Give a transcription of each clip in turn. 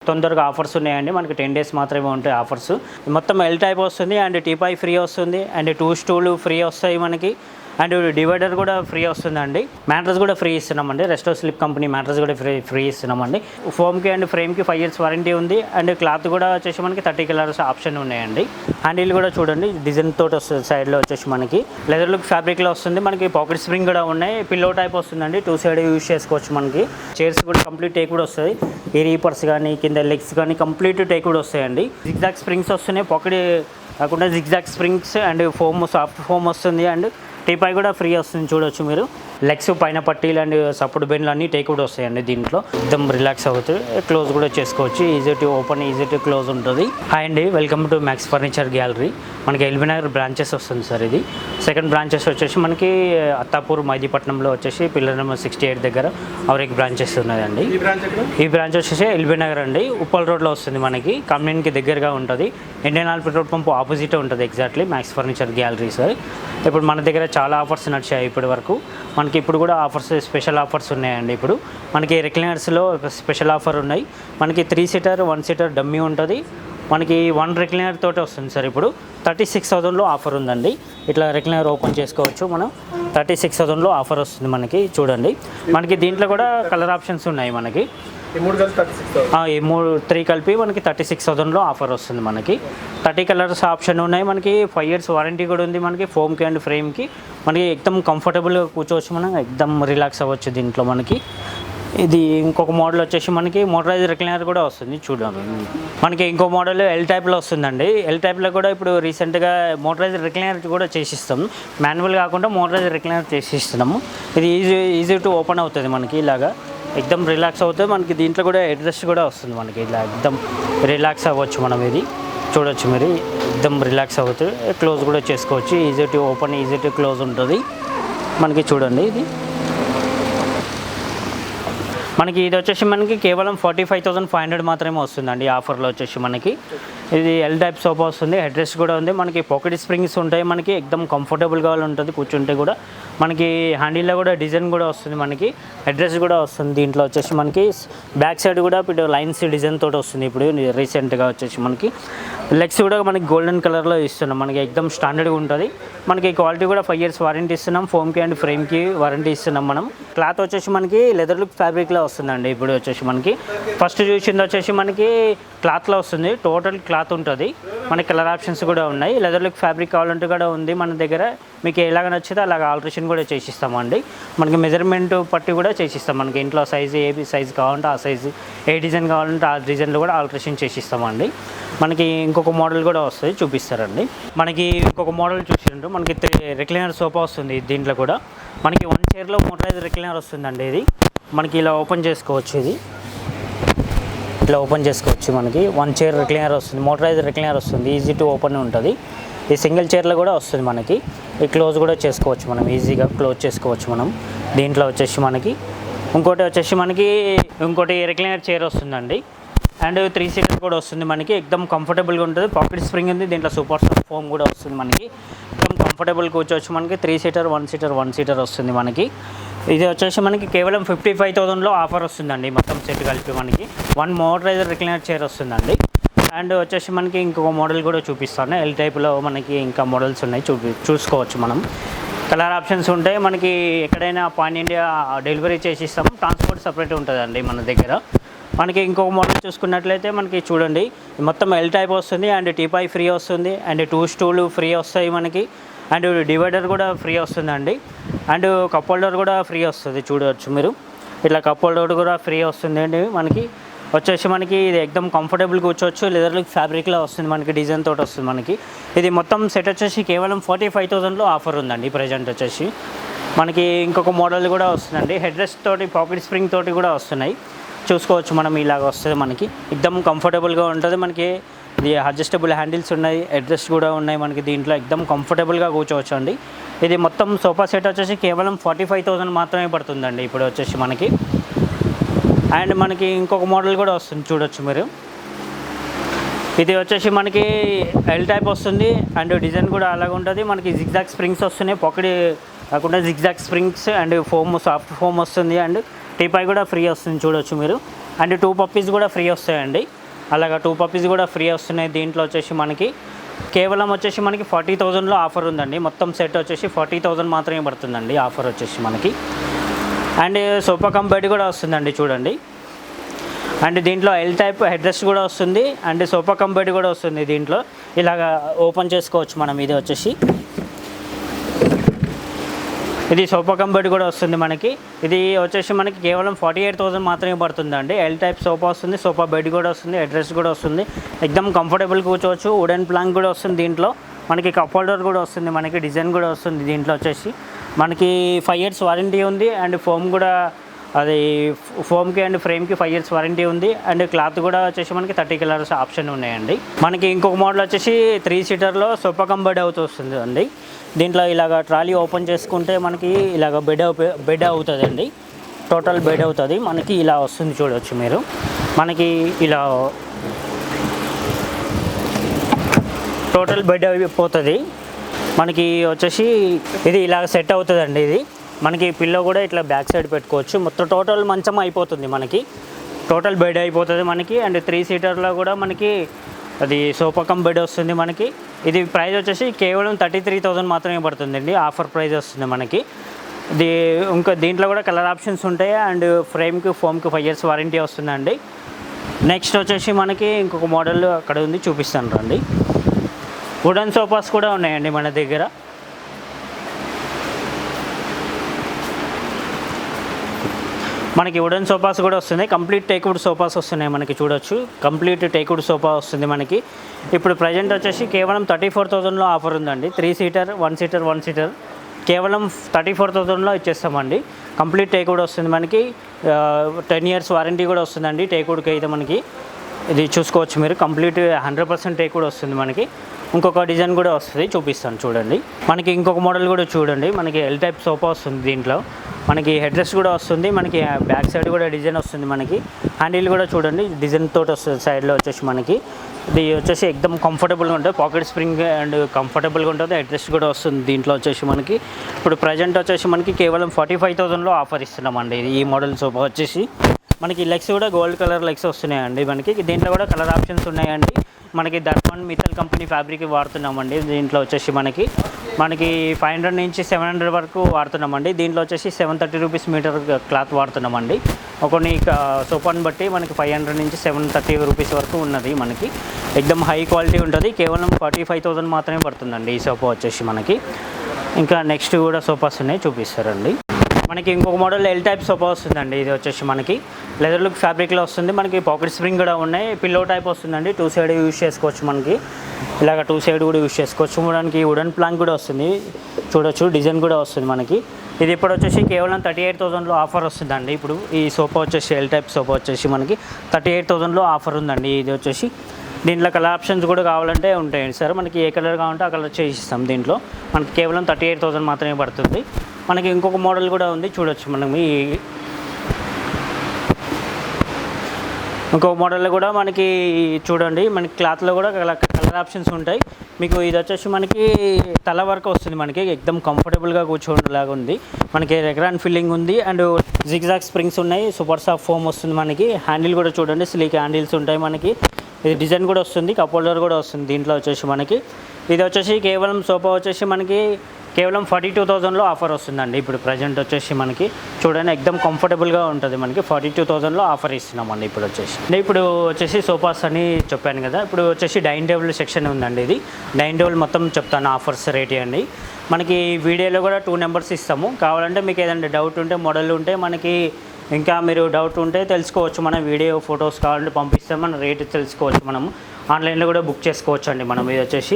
తొందరగా ఆఫర్స్ ఉన్నాయండి. మనకి 10 days మాత్రమే ఉంటాయి ఆఫర్స్. మొత్తం ఎల్ టైప్ వస్తుంది అండ్ టీపాయ్ ఫ్రీ వస్తుంది అండ్ 2 స్టూలు ఫ్రీ వస్తాయి మనకి అండ్ డివైడర్ కూడా ఫ్రీ వస్తుందండి. మ్యాట్రస్ కూడా ఫ్రీ ఇస్తున్నామండి. రెస్టో స్లిప్ కంపెనీ మ్యాట్రస్ కూడా ఫ్రీ ఇస్తున్నామండి. ఫోమ్కి అండ్ ఫ్రేమ్కి 5 years వారంటీ ఉంది అండ్ క్లాత్ కూడా వచ్చేసి మనకి 30 colors ఆప్షన్ ఉన్నాయండి. హ్యాండిల్ కూడా చూడండి డిజైన్ తోటి వస్తుంది. సైడ్లో వచ్చేసి మనకి లెదర్ లుక్ ఫ్యాబ్రిక్లో వస్తుంది. మనకి పాకెట్ స్ప్రింగ్ కూడా ఉన్నాయి. పిల్లో టైప్ వస్తుందండి. 2 side యూజ్ చేసుకోవచ్చు. మనకి చైర్స్ కూడా కంప్లీట్ టేక్ కూడా వస్తుంది. ఈ రీపర్స్ కానీ కింద లెగ్స్ కానీ కంప్లీట్ టేక్ కూడా వస్తాయండి. జిగ్జాగ్ స్ప్రింగ్స్ వస్తున్నాయి. పాకెట్ కాకుండా zigzag springs and foam soft foam వస్తుంది అండ్ టీపాయ్ కూడా ఫ్రీ వస్తుంది. చూడొచ్చు మీరు. లెగ్స్ పైన పట్టీలు అండ్ సపోర్ట్ బెండ్లు అన్నీ టేక్ కూడా వస్తాయండి. దీంట్లో एकदम రిలాక్స్ అవుతుంది. క్లోజ్ కూడా చేసుకోవచ్చు. Easy to open easy to close ఉంటుంది. హాయ్ అండి, welcome to max furniture gallery. మనకి ఎల్బీ నగర్ బ్రాంచెస్ వస్తుంది సార్. ఇది సెకండ్ బ్రాంచెస్ వచ్చేసి మనకి అత్తాపూర్ మైదీపట్నంలో వచ్చేసి పిల్లర్ నెంబర్ 68 దగ్గర అవరికి బ్రాంచెస్ ఉన్నదండి. ఈ బ్రాంచ్ వచ్చేసి ఎల్బీ నగర్ అండి. ఉప్పల్ రోడ్లో వస్తుంది. మనకి కమ్యూనిటీకి దగ్గరగా ఉంటుంది. Indian Oil petrol pump opposite ఉంటుంది exactly Max furniture gallery sir. ఇప్పుడు మన దగ్గర చాలా ఆఫర్స్ నడిచాయి ఇప్పటి వరకు. మనకి ఇప్పుడు కూడా ఆఫర్స్ స్పెషల్ ఆఫర్స్ ఉన్నాయండి. ఇప్పుడు మనకి రిక్లైనర్స్లో స్పెషల్ ఆఫర్ ఉన్నాయి. మనకి 3 seater 1 seater డమ్మీ ఉంటుంది. మనకి 1 రిక్లైనర్ తోటి వస్తుంది సార్. ఇప్పుడు 36,000లో ఆఫర్ ఉందండి. ఇట్లా రిక్లైనర్ ఓపెన్ చేసుకోవచ్చు మనం. 36,000లో ఆఫర్ వస్తుంది మనకి. చూడండి మనకి దీంట్లో కూడా కలర్ ఆప్షన్స్ ఉన్నాయి. మనకి ఈ 3 కలిపి మనకి 36,000లో ఆఫర్ వస్తుంది. మనకి 30 colors ఆప్షన్ ఉన్నాయి. మనకి 5 years వారంటీ కూడా ఉంది. మనకి ఫోమ్కి అండ్ ఫ్రేమ్కి మనకి ఎక్దమ్ కంఫర్టబుల్గా కూర్చోవచ్చు. మనం ఎక్దమ్ రిలాక్స్ అవ్వచ్చు దీంట్లో. మనకి ఇది ఇంకొక మోడల్ వచ్చేసి మనకి మోటరైజ్ రిక్లైనర్ కూడా వస్తుంది. చూడండి మనకి ఇంకో మోడల్ ఎల్ టైప్లో వస్తుందండి. ఎల్ టైప్లో కూడా ఇప్పుడు రీసెంట్గా మోటరైజ్ రిక్లైనర్ కూడా చేసిస్తాము. మాన్యువల్ కాకుండా మోటరైజ్ రిక్లైనర్ చేసిస్తున్నాము. ఇది ఈజీ టు ఓపెన్ అవుతుంది. మనకి ఇలాగా ఎక్దమ్ రిలాక్స్ అవుతుంది. మనకి దీంట్లో కూడా అడ్రస్ కూడా వస్తుంది. మనకి ఇలా ఎక్దమ్ రిలాక్స్ అవ్వచ్చు. మనం ఇది చూడొచ్చు మీరు. ఎక్దమ్ రిలాక్స్ అవుతుంది. క్లోజ్ కూడా చేసుకోవచ్చు. Easy to open easy to close ఉంటుంది. మనకి చూడండి ఇది మనకి ఇది వచ్చేసి మనకి కేవలం 45,500 మాత్రమే వస్తుందండి. ఆఫర్లో వచ్చేసి మనకి ఇది ఎల్ టైప్ సోఫా వస్తుంది. హెడ్ రెస్ట్ కూడా ఉంది. మనకి పాకెట్ స్ప్రింగ్స్ ఉంటాయి. మనకి ఎక్దమ్ కంఫర్టబుల్గా ఉంటుంది కూర్చుంటే కూడా. మనకి హ్యాండిల్లో కూడా డిజైన్ కూడా వస్తుంది. మనకి హెడ్ రెస్ట్ కూడా వస్తుంది. దీంట్లో వచ్చేసి మనకి బ్యాక్ సైడ్ కూడా ఇప్పుడు లైన్స్ డిజైన్ తోటి వస్తుంది. ఇప్పుడు రీసెంట్గా వచ్చేసి మనకి లెగ్స్ కూడా మనకి గోల్డెన్ కలర్లో ఇస్తున్నాం. మనకి ఎక్దమ్ స్టాండర్డ్గా ఉంటుంది. మనకి క్వాలిటీ కూడా 5 years వారంటీ ఇస్తున్నాం. ఫోమ్కి అండ్ ఫ్రేమ్కి వారంటీ ఇస్తున్నాం మనం. క్లాత్ వచ్చేసి మనకి లెదర్ లుక్ ఫ్యాబ్రిక్లో వస్తుందండి. ఇప్పుడు వచ్చేసి మనకి ఫస్ట్ చూసింది వచ్చేసి మనకి క్లాత్లో వస్తుంది. టోటల్ క్లాత్ ఉంటుంది. మనకి కలర్ ఆప్షన్స్ కూడా ఉన్నాయి. లెదర్ లుక్ ఫ్యాబ్రిక్ కావాలంటే కూడా ఉంది మన దగ్గర. మీకు ఎలాగ నచ్చితే అలాగ ఆల్ట్రేషన్ కూడా చేసిస్తామండి. మనకి మెజర్మెంట్ పట్టి కూడా చేసిస్తాం. మనకి ఇంట్లో సైజు ఏ సైజు కావాలంటే ఆ సైజు, ఏ డిజైన్ కావాలంటే ఆ డిజైన్లో కూడా ఆల్ట్రేషన్ చేసిస్తామండి. మనకి ఇంకొక మోడల్ కూడా వస్తుంది, చూపిస్తారండి. మనకి ఇంకొక మోడల్ చూసినట్టు మనకి రిక్లైనర్ సోఫా వస్తుంది. దీంట్లో కూడా మనకి 1 chairలో మోటరైజ్ రిక్లైనర్ వస్తుందండి. ఇది మనకి ఇలా ఓపెన్ చేసుకోవచ్చు. ఇది ఇట్లా ఓపెన్ చేసుకోవచ్చు. మనకి 1 chair రిక్లైనర్ వస్తుంది. మోటరైజ్ రిక్లైనర్ వస్తుంది. ఈజీ టు ఓపెన్ ఉంటుంది. ఈ సింగిల్ చైర్లో కూడా వస్తుంది. మనకి ఈ క్లోజ్ కూడా చేసుకోవచ్చు. మనం ఈజీగా క్లోజ్ చేసుకోవచ్చు. మనం దీంట్లో వచ్చేసి మనకి ఇంకోటి రిక్లైనర్ చైర్ వస్తుందండి. అండ్ 3 seater కూడా వస్తుంది. మనకి ఎక్దమ్ కంఫర్టబుల్గా ఉంటుంది. పాకెట్ స్ప్రింగ్ ఉంది. దీంట్లో సూపర్ ఫోమ్ కూడా వస్తుంది. మనకి ఎక్దమ్ కంఫర్టబుల్ కూర్చోవచ్చు. మనకి 3 seater 1 seater వస్తుంది. మనకి ఇది వచ్చేసి మనకి కేవలం 55,000లో ఆఫర్ వస్తుందండి. మొత్తం సెట్ కలిపి మనకి 1 మోటరైజర్ రిక్లైనర్ చైర్ వస్తుందండి. అండ్ వచ్చేసి మనకి ఇంకొక మోడల్ కూడా చూపిస్తాను. ఎల్ టైప్లో మనకి ఇంకా మోడల్స్ ఉన్నాయి. చూసుకోవచ్చు. మనం కలర్ ఆప్షన్స్ ఉంటాయి. మనకి ఎక్కడైనా పాన్ ఇండియా డెలివరీ చేసిస్తాము. ట్రాన్స్పోర్ట్ సపరేట్ ఉంటుందండి మన దగ్గర. మనకి ఇంకొక మోడల్ చూసుకున్నట్లయితే మనకి చూడండి మొత్తం ఎల్ టైప్ వస్తుంది. అండ్ టీపాయ్ ఫ్రీ వస్తుంది. అండ్ 2 స్టూలు ఫ్రీ వస్తాయి మనకి. అండ్ డివైడర్ కూడా ఫ్రీ వస్తుందండి. అండ్ కప్ హోల్డర్ కూడా ఫ్రీ వస్తుంది. చూడవచ్చు మీరు. ఇట్లా కప్ హోల్డర్ కూడా ఫ్రీ వస్తుంది అండి. మనకి వచ్చేసి మనకి ఇది ఎక్దమ్ కంఫర్టబుల్ కూర్చోవచ్చు. లెదర్ లుక్ ఫ్యాబ్రిక్లో వస్తుంది. మనకి డిజైన్ తోటి వస్తుంది. మనకి ఇది మొత్తం సెట్ వచ్చేసి కేవలం 45,000లో ఆఫర్ ఉందండి ప్రజెంట్ వచ్చేసి. మనకి ఇంకొక మోడల్ కూడా వస్తుందండి. హెడ్ రెస్ట్ తోటి పాకెట్ స్ప్రింగ్ తోటి కూడా వస్తున్నాయి. చూసుకోవచ్చు. మనం ఇలాగ వస్తుంది. మనకి ఎక్దమ్ కంఫర్టబుల్గా ఉంటుంది. మనకి ఇది అడ్జస్టబుల్ హ్యాండిల్స్ ఉన్నాయి. అడ్జస్ట్ కూడా ఉన్నాయి. మనకి దీంట్లో ఎక్దమ్ కంఫర్టబుల్గా కూర్చోవచ్చు అండి. ఇది మొత్తం సోఫా సెట్ వచ్చేసి కేవలం 45,000 మాత్రమే పడుతుందండి ఇప్పుడు వచ్చేసి మనకి. అండ్ మనకి ఇంకొక మోడల్ కూడా వస్తుంది. చూడొచ్చు మీరు. ఇది వచ్చేసి మనకి ఎల్ టైప్ వస్తుంది. అండ్ డిజైన్ కూడా అలాగే ఉంటుంది. మనకి జిగ్జాగ్ స్ప్రింగ్స్ వస్తున్నాయి. పాకెట్ కాకుండా zigzag springs and foam soft foam వస్తుంది. అండ్ టీపాయ్ కూడా ఫ్రీ వస్తుంది. చూడొచ్చు మీరు. అండ్ 2 పప్పీస్ కూడా ఫ్రీ వస్తాయండి. అలాగా 2 పప్పీస్ కూడా ఫ్రీ వస్తున్నాయి. దీంట్లో వచ్చేసి మనకి కేవలం వచ్చేసి మనకి 40,000లో ఆఫర్ ఉందండి. మొత్తం సెట్ వచ్చేసి 40,000 మాత్రమే పడుతుందండి ఆఫర్ వచ్చేసి మనకి. అండ్ సోఫా కమ్ బెడ్ కూడా వస్తుందండి చూడండి. అండ్ దీంట్లో ఎల్ టైప్ హెడ్ రెస్ట్ కూడా వస్తుంది అండ్ సోఫా కమ్ బెడ్ కూడా వస్తుంది. దీంట్లో ఇలాగా ఓపెన్ చేసుకోవచ్చు మనం. ఇది వచ్చేసి ఇది సోఫా కమ్ బెడ్ కూడా వస్తుంది మనకి. ఇది వచ్చేసి మనకి కేవలం 48,000 మాత్రమే పడుతుందండి. ఎల్ టైప్ సోఫా వస్తుంది, సోఫా బెడ్ కూడా వస్తుంది, హెడ్ రెస్ట్ కూడా వస్తుంది. ఎక్దమ్ కంఫర్టబుల్ కూర్చోవచ్చు. వుడెన్ ప్లాంక్ కూడా వస్తుంది దీంట్లో. మనకి కప్ హోల్డర్ కూడా వస్తుంది, మనకి డిజైన్ కూడా వస్తుంది. దీంట్లో వచ్చేసి మనకి 5 years వారంటీ ఉంది. అండ్ ఫోమ్ కూడా అది ఫోమ్కి అండ్ ఫ్రేమ్కి 5 years వారంటీ ఉంది. అండ్ క్లాత్ కూడా వచ్చేసి మనకి 30 కలర్స్ ఆప్షన్ ఉన్నాయండి. మనకి ఇంకొక మోడల్ వచ్చేసి 3 సీటర్లో సోఫా కమ్ బెడ్ వస్తుంది అండి. దీంట్లో ఇలాగ ట్రాలీ ఓపెన్ చేసుకుంటే మనకి ఇలాగ బెడ్ అవుతుందండి. టోటల్ బెడ్ అవుతుంది మనకి. ఇలా వస్తుంది చూడవచ్చు మీరు. మనకి ఇలా టోటల్ బెడ్ అయిపోతుంది మనకి. వచ్చేసి ఇది ఇలా సెట్ అవుతుందండి. ఇది మనకి పిల్లో కూడా ఇట్లా బ్యాక్ సైడ్ పెట్టుకోవచ్చు. మొత్తం టోటల్ మంచం అయిపోతుంది మనకి. టోటల్ బెడ్ అయిపోతుంది మనకి. అండ్ 3 సీటర్లో కూడా మనకి అది సోఫా కమ్ బెడ్ వస్తుంది మనకి. ఇది ప్రైస్ వచ్చేసి కేవలం 33,000 మాత్రమే పడుతుందండి. ఆఫర్ ప్రైస్ వస్తుంది మనకి. ఇంకా దీంట్లో కూడా కలర్ ఆప్షన్స్ ఉంటాయి. అండ్ ఫ్రేమ్కి ఫోమ్కి 5 years వారంటీ వస్తుందండి. నెక్స్ట్ వచ్చేసి మనకి ఇంకొక మోడల్ అక్కడ ఉంది, చూపిస్తాను రండి. వుడెన్ సోఫాస్ కూడా ఉన్నాయండి మన దగ్గర. మనకి వుడెన్ సోఫాస్ కూడా వస్తున్నాయి. కంప్లీట్ టేక్వుడ్ సోఫాస్ వస్తున్నాయి మనకి చూడొచ్చు. కంప్లీట్ టేక్వుడ్ సోఫా వస్తుంది మనకి. ఇప్పుడు ప్రజెంట్ వచ్చేసి కేవలం 34,000లో ఆఫర్ ఉందండి. 3 సీటర్ 1 సీటర్ కేవలం 34,000లో ఇచ్చేస్తామండి. కంప్లీట్ టేక్వుడ్ వస్తుంది మనకి. 10 years వారంటీ కూడా వస్తుందండి టేక్వుడ్కి అయితే మనకి. ఇది చూసుకోవచ్చు మీరు. కంప్లీట్ 100% టేక్వుడ్ వస్తుంది మనకి. ఇంకొక డిజైన్ కూడా వస్తుంది, చూపిస్తాను చూడండి. మనకి ఇంకొక మోడల్ కూడా చూడండి. మనకి ఎల్ టైప్ సోఫా వస్తుంది దీంట్లో. మనకి హెడ్ రెస్ట్ కూడా వస్తుంది మనకి. బ్యాక్ సైడ్ కూడా డిజైన్ వస్తుంది మనకి. హ్యాండిల్ కూడా చూడండి డిజైన్ తోటి వస్తుంది సైడ్లో వచ్చేసి మనకి. ఇది వచ్చేసి ఎక్దమ్ కంఫర్టబుల్గా ఉంటుంది. పాకెట్ స్ప్రింగ్ అండ్ కంఫర్టబుల్గా ఉంటుంది. హెడ్ రెస్ట్ కూడా వస్తుంది దీంట్లో వచ్చేసి మనకి. ఇప్పుడు ప్రజెంట్ వచ్చేసి మనకి కేవలం 45,000లో ఆఫర్ ఇస్తున్నామండి. ఈ మోడల్ సోఫా వచ్చేసి మనకి లెగ్స్ కూడా గోల్డ్ కలర్ లెగ్స్ వస్తున్నాయండి మనకి. దీంట్లో కూడా కలర్ ఆప్షన్స్ ఉన్నాయండి. మనకి దర్పణ్ మిత్తల్ కంపెనీ ఫ్యాబ్రిక్ వాడుతున్నామండి. దీంట్లో వచ్చేసి మనకి 500 నుంచి 700 వరకు వాడుతున్నామండి. దీంట్లో వచ్చేసి 730 రూపీస్ మీటర్ క్లాత్ వాడుతున్నామండి. కొన్ని సోఫాని బట్టి మనకి 500 నుంచి 730 రూపీస్ వరకు ఉన్నది మనకి. ఎక్దమ్ హై క్వాలిటీ ఉంటుంది. కేవలం 45,000 మాత్రమే పడుతుందండి ఈ సోఫా వచ్చేసి మనకి. ఇంకా నెక్స్ట్ కూడా సోఫాస్ ఉన్నాయి, చూపిస్తారండి. మనకి ఇంకొక మోడల్ ఎల్ టైప్ సోఫా వస్తుందండి. ఇది వచ్చేసి మనకి లెదర్ లుక్ ఫ్యాబ్రిక్లో వస్తుంది మనకి. పాకెట్ స్ప్రింగ్ కూడా ఉన్నాయి. పిల్లో టైప్ వస్తుందండి. 2 సైడ్ యూజ్ చేసుకోవచ్చు మనకి. ఇలాగ 2 సైడ్ కూడా యూజ్ చేసుకోవచ్చు. మనకి వుడెన్ ప్లాంక్ కూడా వస్తుంది చూడొచ్చు. డిజైన్ కూడా వస్తుంది మనకి. ఇది ఇప్పుడు వచ్చేసి కేవలం 38,000లో ఆఫర్ వస్తుందండి. ఇప్పుడు ఈ సోఫా వచ్చేసి ఎల్ టైప్ సోఫా వచ్చేసి మనకి 38,000లో ఆఫర్ ఉందండి. ఇది వచ్చేసి దీంట్లో కలర్ ఆప్షన్స్ కూడా కావాలంటే ఉంటాయండి సార్. మనకి ఏ కలర్ కావాలంటే ఆ కలర్ చేసిస్తాం. దీంట్లో మనకి కేవలం 38,000 మాత్రమే పడుతుంది. మనకి ఇంకొక మోడల్ కూడా ఉంది చూడొచ్చు. మనం ఇంకొక మోడల్లో కూడా మనకి చూడండి. మనకి క్లాత్లో కూడా కలర్ ఆప్షన్స్ ఉంటాయి మీకు. ఇది వచ్చేసి మనకి తల వరకు వస్తుంది మనకి. ఎక్దమ్ కంఫర్టబుల్గా కూర్చోండిలాగా ఉంది మనకి. రెగ్రాన్ ఫిల్లింగ్ ఉంది అండ్ జిగ్జాగ్ స్ప్రింగ్స్ ఉన్నాయి. సూపర్ సాఫ్ట్ ఫోమ్ వస్తుంది మనకి. హ్యాండిల్ కూడా చూడండి స్లీక్ హ్యాండిల్స్ ఉంటాయి మనకి. ఇది డిజైన్ కూడా వస్తుంది. కప్ హోల్డర్ కూడా వస్తుంది దీంట్లో వచ్చేసి మనకి. ఇది వచ్చేసి కేవలం సోఫా వచ్చేసి మనకి కేవలం 42,000లో ఆఫర్ వస్తుందండి. ఇప్పుడు ప్రజెంట్ వచ్చేసి మనకి చూడండి ఎక్దమ్ కంఫర్టబుల్గా ఉంటుంది మనకి. 42,000లో ఆఫర్ ఇస్తున్నామండి ఇప్పుడు వచ్చేసి. ఇప్పుడు వచ్చేసి సోఫాస్ అని చెప్పాను కదా. ఇప్పుడు వచ్చేసి డైనింగ్ టేబుల్ సెక్షన్ ఉందండి. ఇది డైనింగ్ టేబుల్ మొత్తం చెప్తాను ఆఫర్స్ రేట్ అండి. మనకి వీడియోలో కూడా 2 నెంబర్స్ ఇస్తాము. కావాలంటే మీకు ఏదైనా డౌట్ ఉంటే మోడల్ ఉంటే మనకి ఇంకా మీరు డౌట్ ఉంటే తెలుసుకోవచ్చు. మనం వీడియో ఫొటోస్ కావాలంటే పంపిస్తే మనం రేట్ తెలుసుకోవచ్చు. మనం ఆన్లైన్లో కూడా బుక్ చేసుకోవచ్చు అండి మనం. ఇది వచ్చేసి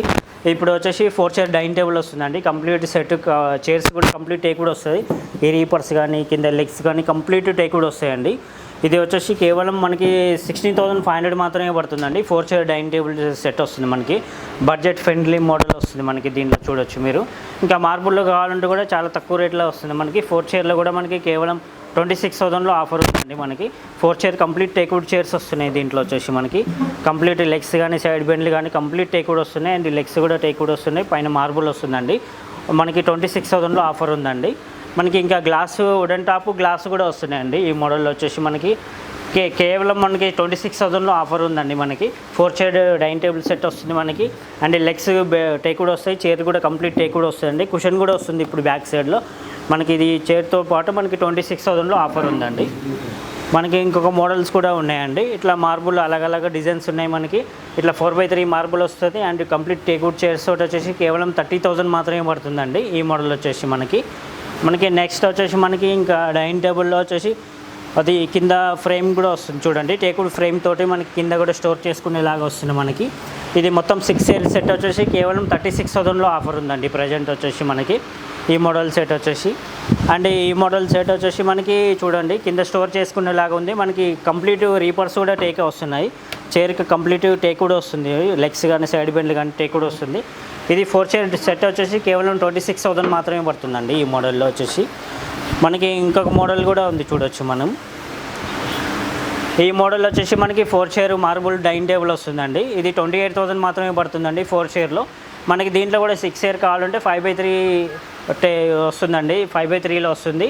ఇప్పుడు వచ్చేసి 4 చైర్ డైనింగ్ టేబుల్ వస్తుందండి. కంప్లీట్ సెట్ చైర్స్ కూడా కంప్లీట్ టేక్ కూడా వస్తుంది. ఈ రీపర్స్ కానీ కింద లెగ్స్ కానీ కంప్లీట్ టేక్ కూడా వస్తాయండి. ఇది వచ్చేసి కేవలం మనకి 16,500 మాత్రమే పడుతుందండి. 4 చైర్ డైనింగ్ టేబుల్ సెట్ వస్తుంది మనకి. బడ్జెట్ ఫ్రెండ్లీ మోడల్ వస్తుంది మనకి. దీంట్లో చూడొచ్చు మీరు. ఇంకా మార్బుల్లో కావాలంటే కూడా చాలా తక్కువ రేట్లో వస్తుంది మనకి. 4 చైర్లో కూడా మనకి కేవలం 26,000లో ఆఫర్ ఉందండి మనకి. 4 చైర్ కంప్లీట్ టేక్వుడ్ చైర్స్ వస్తున్నాయి దీంట్లో వచ్చేసి మనకి. కంప్లీట్ లెగ్స్ కానీ సైడ్ బెండ్లు కానీ కంప్లీట్ టేక్వుడ్ వస్తున్నాయి. అండ్ లెగ్స్ కూడా టేక్వుడ్ వస్తున్నాయి. పైన మార్బుల్ వస్తుందండి మనకి. 26,000లో ఆఫర్ ఉందండి మనకి. ఇంకా గ్లాసు వుడెన్ టాప్ గ్లాస్ కూడా వస్తున్నాయండి ఈ మోడల్లో వచ్చేసి మనకి. కేవలం మనకి 26,000లో ఆఫర్ ఉందండి. మనకి 4 చైర్ డైనింగ్ టేబుల్ సెట్ వస్తుంది మనకి. అండ్ లెగ్స్ టేక్ కూడా వస్తాయి, చైర్ కూడా కంప్లీట్ టేక్ కూడా వస్తుందండి. కుషన్ కూడా వస్తుంది ఇప్పుడు బ్యాక్ సైడ్లో మనకి. ఇది చైర్తో పాటు మనకి 26,000లో ఆఫర్ ఉందండి. మనకి ఇంకొక మోడల్స్ కూడా ఉన్నాయండి. ఇట్లా మార్బుల్ అలగలగా డిజైన్స్ ఉన్నాయి మనకి. ఇట్లా 4x3 మార్బుల్ వస్తుంది. అండ్ కంప్లీట్ టేక్వుడ్ చైర్స్ తోటి వచ్చేసి కేవలం 30,000 మాత్రమే పడుతుందండి ఈ మోడల్ వచ్చేసి మనకి నెక్స్ట్ వచ్చేసి మనకి ఇంకా డైనింగ్ టేబుల్లో వచ్చేసి అది కింద ఫ్రేమ్ కూడా వస్తుంది చూడండి. టేక్వుడ్ ఫ్రేమ్ తోటి మనకి కింద కూడా స్టోర్ చేసుకునేలాగా వస్తుంది మనకి. ఇది మొత్తం 6 చైర్ సెట్ వచ్చేసి కేవలం 36,000లో ఆఫర్ ఉందండి ప్రజెంట్ వచ్చేసి మనకి ఈ మోడల్ సెట్ వచ్చేసి. అండ్ ఈ మోడల్ సెట్ వచ్చేసి మనకి చూడండి కింద స్టోర్ చేసుకునేలాగా ఉంది మనకి. కంప్లీట్ రీపర్స్ కూడా టేక్ వస్తున్నాయి. చైర్కి కంప్లీట్ టేక్ కూడా వస్తుంది, లెగ్స్ కానీ సైడ్ బెండ్లు కానీ టేక్ కూడా వస్తుంది. ఇది 4 చైర్ సెట్ వచ్చేసి కేవలం 26,000 మాత్రమే పడుతుందండి ఈ మోడల్లో వచ్చేసి. మనకి ఇంకొక మోడల్ కూడా ఉంది చూడొచ్చు మనం. ఈ మోడల్ వచ్చేసి మనకి 4 చైర్ మార్బుల్ డైనింగ్ టేబుల్ వస్తుందండి. ఇది 28,000 మాత్రమే పడుతుందండి 4 చైర్లో. మనకి దీంట్లో కూడా 6 చైర్ కావాలంటే 5x3 వస్తుందండి, 5x3లో వస్తుంది.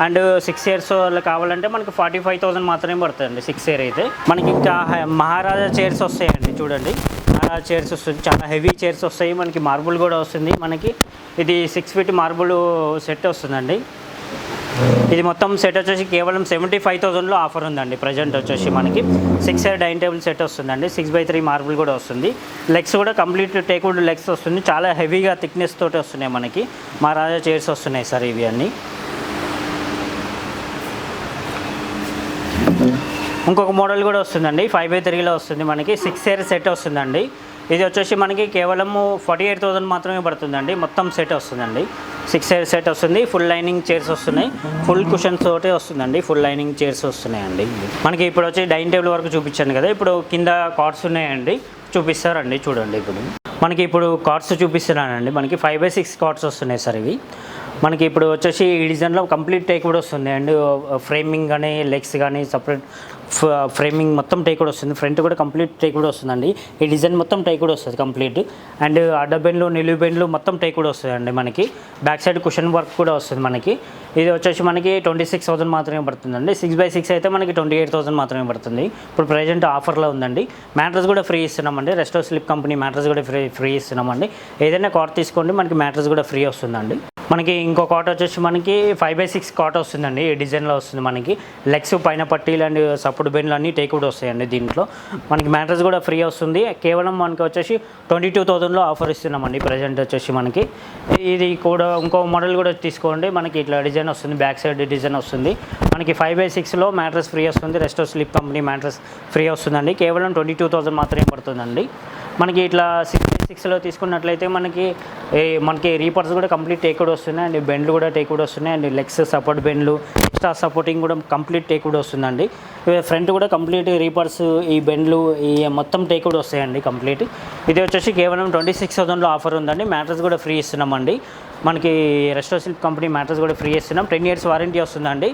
అండ్ 6 చైర్స్ కావాలంటే మనకి 45,000 మాత్రమే పడుతుందండి 6 చైర్ అయితే. మనకి ఇంకా మహారాజా చైర్స్ వస్తాయండి చూడండి. మహారాజా చైర్స్ వస్తుంది, చాలా హెవీ చైర్స్ వస్తాయి మనకి. మార్బుల్ కూడా వస్తుంది మనకి. ఇది 6 ఫీట్ మార్బుల్ సెట్ వస్తుందండి. ఇది మొత్తం సెట్ వచ్చేసి కేవలం 75,000లో ఆఫర్ ఉందండి ప్రజెంట్ వచ్చేసి మనకి. 6 చైర్ డైనింగ్ టేబుల్ సెట్ వస్తుందండి. 6x3 మార్బుల్ కూడా వస్తుంది. లెగ్స్ కూడా కంప్లీట్ టేక్వుడ్ లెగ్స్ వస్తుంది. చాలా హెవీగా థిక్నెస్ తోటి వస్తున్నాయి మనకి. మహారాజా చైర్స్ వస్తున్నాయి సార్ ఇవి అన్నీ. ఇంకొక మోడల్ కూడా వస్తుందండి 5x3లో వస్తుంది మనకి. 6 చైర్ సెట్ వస్తుందండి. ఇది వచ్చేసి మనకి కేవలము 48,000 మాత్రమే పడుతుందండి. మొత్తం సెట్ వస్తుందండి. 6 చైర్ సెట్ వస్తుంది. ఫుల్ లైనింగ్ చైర్స్ వస్తున్నాయి, ఫుల్ కుషన్స్ తోటే వస్తుందండి. ఫుల్ లైనింగ్ చైర్స్ వస్తున్నాయండి. మనకి ఇప్పుడు వచ్చి డైనింగ్ టేబుల్ వరకు చూపించాను కదా. ఇప్పుడు కింద కార్డ్స్ ఉన్నాయండి, చూపిస్తారండి చూడండి. మనకి ఇప్పుడు కార్డ్స్ చూపిస్తున్నానండి. మనకి 5x6 కార్డ్స్ వస్తున్నాయి సార్ ఇవి. మనకి ఇప్పుడు వచ్చేసి ఈ డిజైన్లో కంప్లీట్ టేక్ కూడా వస్తుంది. అండ్ ఫ్రేమింగ్ కానీ లెగ్స్ కానీ సపరేట్ ఫ్రేమింగ్ మొత్తం టేక్ కూడా వస్తుంది. ఫ్రంట్ కూడా కంప్లీట్ టేక్ కూడా వస్తుందండి. ఈ డిజైన్ మొత్తం టేక్ కూడా వస్తుంది కంప్లీట్. అండ్ అడ్డ బెండ్లు నిలువు బెండ్లు మొత్తం టేక్ కూడా వస్తుందండి మనకి. బ్యాక్ సైడ్ కుషన్ వర్క్ కూడా వస్తుంది మనకి. ఇది వచ్చేసి మనకి 26,000 మాత్రమే పడుతుందండి. 6x6 అయితే మనకి 28,000 మాత్రమే పడుతుంది. ఇప్పుడు ప్రజెంట్ ఆఫర్లో ఉందండి. మ్యాట్రస్ కూడా ఫ్రీ ఇస్తున్నామండి. రెస్టో స్లిప్ కంపెనీ మ్యాట్రస్ కూడా ఫ్రీ ఇస్తున్నామండి. ఏదైనా కాట్ తీసుకోండి, మనకి మ్యాట్రస్ కూడా ఫ్రీ వస్తుందండి. మనకి ఇంకో కాట్ వచ్చేసి మనకి 5x6 కాట్ వస్తుందండి. ఈ డిజైన్లో వస్తుంది మనకి. లెగ్స్ పైన పట్టీలు అండ్ సపోర్ట్ బెండ్లు అన్నీ టేక్ కూడా వస్తాయండి దీంట్లో. మనకి మ్యాట్రస్ కూడా ఫ్రీ వస్తుంది. కేవలం మనకి వచ్చేసి 22,000లో ఆఫర్ ఇస్తున్నామండి ప్రజెంట్ వచ్చేసి మనకి. ఇది కూడా ఇంకో మోడల్ కూడా తీసుకోండి. మనకి ఇట్లా డిజైన్ వస్తుంది, బ్యాక్ సైడ్ డిజైన్ వస్తుంది మనకి. 5x6లో మ్యాట్రస్ ఫ్రీ వస్తుంది. Resto Slip company mattress free వస్తుందండి. కేవలం 22,000 మాత్రమే పడుతుందండి. మనకి ఇట్లా 6x6లో తీసుకున్నట్లయితే మనకి రీపర్స్ కూడా కంప్లీట్ టేక్ కూడా వస్తున్నాయి. అండ్ బెండ్లు కూడా టేక్ కూడా వస్తున్నాయి. అండ్ లెగ్స్ సపోర్ట్ బెండ్లు ఎక్స్ట్రా సపోర్టింగ్ కూడా కంప్లీట్ టేక్ కూడా వస్తుందండి. ఫ్రంట్ కూడా కంప్లీట్ రీపర్స్ ఈ బెండ్లు ఈ మొత్తం టేక్ కూడా వస్తాయండి కంప్లీట్. ఇది వచ్చేసి కేవలం 26,000లో ఆఫర్ ఉందండి. మ్యాట్రస్ కూడా ఫ్రీ ఇస్తున్నామండి. మనకి రెస్టో సిల్క్ కంపెనీ మ్యాట్రస్ కూడా ఫ్రీ ఇస్తున్నాం. 10 years వారంటీ వస్తుందండి.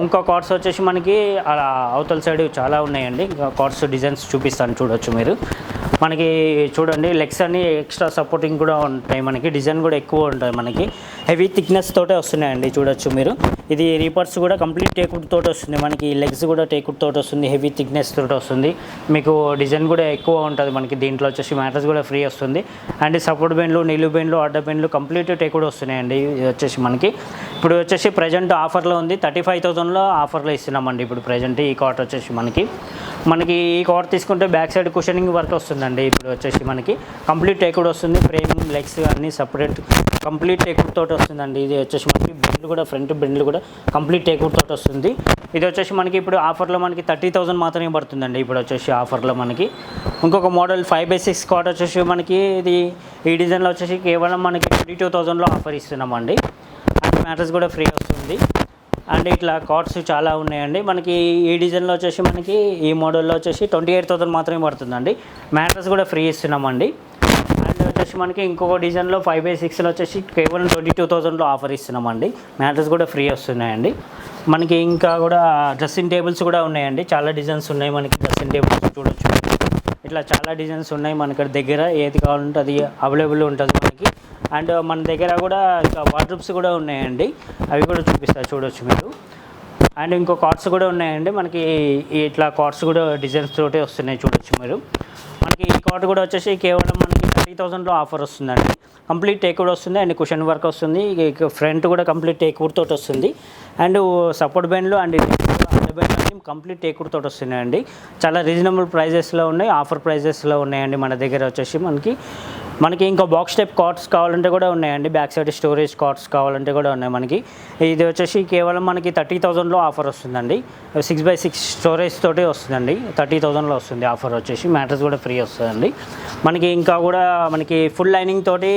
ఇంకో కార్డ్స్ వచ్చేసి మనకి అలా అవతల సైడ్ చాలా ఉన్నాయండి. ఇంకా కార్డ్స్ డిజైన్స్ చూపిస్తాను చూడొచ్చు మీరు. మనకి చూడండి లెగ్స్ అన్ని ఎక్స్ట్రా సపోర్టింగ్ కూడా ఉంటాయి మనకి. డిజైన్ కూడా ఎక్కువ ఉంటుంది మనకి. హెవీ థిక్నెస్ తోటే వస్తున్నాయండి చూడొచ్చు మీరు. ఇది రీపర్స్ కూడా కంప్లీట్ టేక్వుడ్ తోటి వస్తుంది మనకి. లెగ్స్ కూడా టేక్వుడ్ తోటి వస్తుంది, హెవీ థిక్నెస్ తోటి వస్తుంది మీకు. డిజైన్ కూడా ఎక్కువ ఉంటుంది మనకి. దీంట్లో వచ్చేసి మ్యాట్రస్ కూడా ఫ్రీ వస్తుంది. అండ్ సపోర్ట్ బెండ్లు నిలువు బెండ్లు అడ్డ బెండ్లు కంప్లీట్ టేక్వుడ్ వస్తున్నాయండి. ఇది వచ్చేసి మనకి ఇప్పుడు వచ్చేసి ప్రజెంట్ ఆఫర్లో ఉంది. 35,000లో ఆఫర్లో ఇస్తున్నామండి ఇప్పుడు ప్రజెంట్. ఈ కాట్ వచ్చేసి మనకి ఈ కాట్ తీసుకుంటే బ్యాక్ సైడ్ కుషనింగ్ వర్క్ వస్తుందండి. ఇప్పుడు వచ్చేసి మనకి కంప్లీట్ టేక్వుడ్ వస్తుంది. ఫ్రేమ్ లెగ్స్ అన్నీ సపరేట్ కంప్లీట్ టేక్వుడ్ తోటి వస్తుందండి. ఇది వచ్చేసి మనకి బెండ్లు కూడా ఫ్రంట్ బెండ్లు కూడా కంప్లీట్ టేక్వుడ్ తోటి వస్తుంది. ఇది వచ్చేసి మనకి ఇప్పుడు ఆఫర్లో మనకి 30,000 మాత్రమే పడుతుందండి ఇప్పుడు వచ్చేసి ఆఫర్లో మనకి. ఇంకొక మోడల్ 5x6 కాట్ వచ్చేసి మనకి ఈ డిజైన్లో వచ్చేసి కేవలం మనకి 22,000లో ఆఫర్ ఇస్తున్నామండి. అండ్ మ్యాట్రస్ కూడా ఫ్రీ వస్తుంది. అండ్ ఇట్లా కార్డ్స్ చాలా ఉన్నాయండి మనకి. ఈ డిజైన్లో వచ్చేసి మనకి ఈ మోడల్లో వచ్చేసి 28,000 మాత్రమే పడుతుందండి. మ్యాట్రస్ కూడా ఫ్రీ ఇస్తున్నామండి. అండ్ వచ్చేసి మనకి ఇంకొక డిజైన్లో 5x6లో వచ్చేసి కేవలం 22,000లో ఆఫర్ ఇస్తున్నామండి. మ్యాట్రస్ కూడా ఫ్రీ వస్తున్నాయండి మనకి. ఇంకా కూడా డ్రెస్సింగ్ టేబుల్స్ కూడా ఉన్నాయండి. చాలా డిజైన్స్ ఉన్నాయి మనకి. డ్రెస్సింగ్ టేబుల్స్ చూడొచ్చు. ఇట్లా చాలా డిజైన్స్ ఉన్నాయి మనకి దగ్గర. ఏది కావాలంటే అది అవైలబుల్ ఉంటుంది మనకి. అండ్ మన దగ్గర కూడా ఇంకా వార్డ్రోబ్స్ కూడా ఉన్నాయండి. అవి కూడా చూపిస్తారు చూడొచ్చు మీరు. అండ్ ఇంకో కార్డ్స్ కూడా ఉన్నాయండి మనకి. ఇట్లా కార్డ్స్ కూడా డిజైన్స్ తోటి వస్తున్నాయి, చూడొచ్చు మీరు. మనకి ఈ కార్డ్ కూడా వచ్చేసి కేవలం మనకి 30,000లో ఆఫర్ వస్తుందండి. కంప్లీట్ టేక్వుడ్ వస్తుంది అండ్ కుషన్ వర్క్ వస్తుంది. ఫ్రంట్ కూడా కంప్లీట్ టేక్వుడ్ తోటి వస్తుంది. అండ్ సపోర్ట్ బెండ్లు అండ్ కంప్లీట్ టేక్వుడ్ తోటి వస్తున్నాయండి. చాలా రీజనబుల్ ప్రైజెస్లో ఉన్నాయి, ఆఫర్ ప్రైజెస్లో ఉన్నాయండి మన దగ్గర వచ్చేసి. మనకి ఇంకా బాక్స్ టైప్ కార్డ్స్ కావాలంటే కూడా ఉన్నాయండి. బ్యాక్ సైడ్ స్టోరేజ్ కార్డ్స్ కావాలంటే కూడా ఉన్నాయి మనకి. ఇది వచ్చేసి కేవలం మనకి 30,000లో ఆఫర్ వస్తుందండి. 6x6 స్టోరేజ్ తోటి వస్తుందండి. 30,000లో వస్తుంది ఆఫర్ వచ్చేసి. మ్యాట్రెస్ కూడా ఫ్రీ వస్తుందండి మనకి. ఇంకా కూడా మనకి ఫుల్ లైనింగ్ తోటి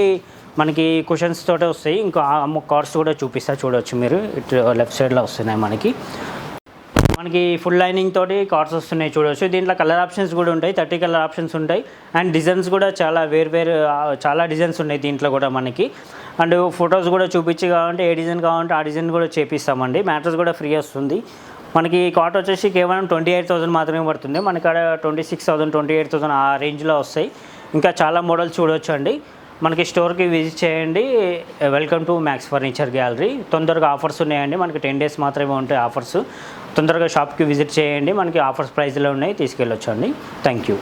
మనకి కుషన్స్ తోటి వస్తాయి. ఇంకా కార్డ్స్ కూడా చూపిస్తా, చూడవచ్చు మీరు. ఇటు లెఫ్ట్ సైడ్లో వస్తున్నాయి మనకి ఫుల్ లైనింగ్ తోటి కార్డ్స్ వస్తున్నాయి, చూడవచ్చు. దీంట్లో కలర్ ఆప్షన్స్ కూడా ఉంటాయి, 30 కలర్ ఆప్షన్స్ ఉంటాయి. అండ్ డిజైన్స్ కూడా చాలా డిజైన్స్ ఉన్నాయి దీంట్లో కూడా మనకి. అండ్ ఫొటోస్ కూడా చూపించి కావాలంటే ఏ డిజైన్ కావాలంటే ఆ డిజైన్ కూడా చేపిస్తామండి. మ్యాట్రెస్ కూడా ఫ్రీ వస్తుంది మనకి. కార్డ్ వచ్చేసి కేవలం 28,000 మాత్రమే పడుతుంది. మనకాడ 26,000 28,000 ఆ రేంజ్లో వస్తాయి. ఇంకా చాలా మోడల్స్ చూడవచ్చు అండి. మనకి స్టోర్కి విజిట్ చేయండి. Welcome to max furniture gallery. తొందరగా ఆఫర్స్ ఉన్నాయండి మనకి. 10 డేస్ మాత్రమే ఉంటాయి ఆఫర్స్. తొందరగా షాప్కి విజిట్ చేయండి. మనకి ఆఫర్స్ ప్రైస్లో ఉన్నాయి, తీసుకెళ్ళొచ్చు అండి. Thank you.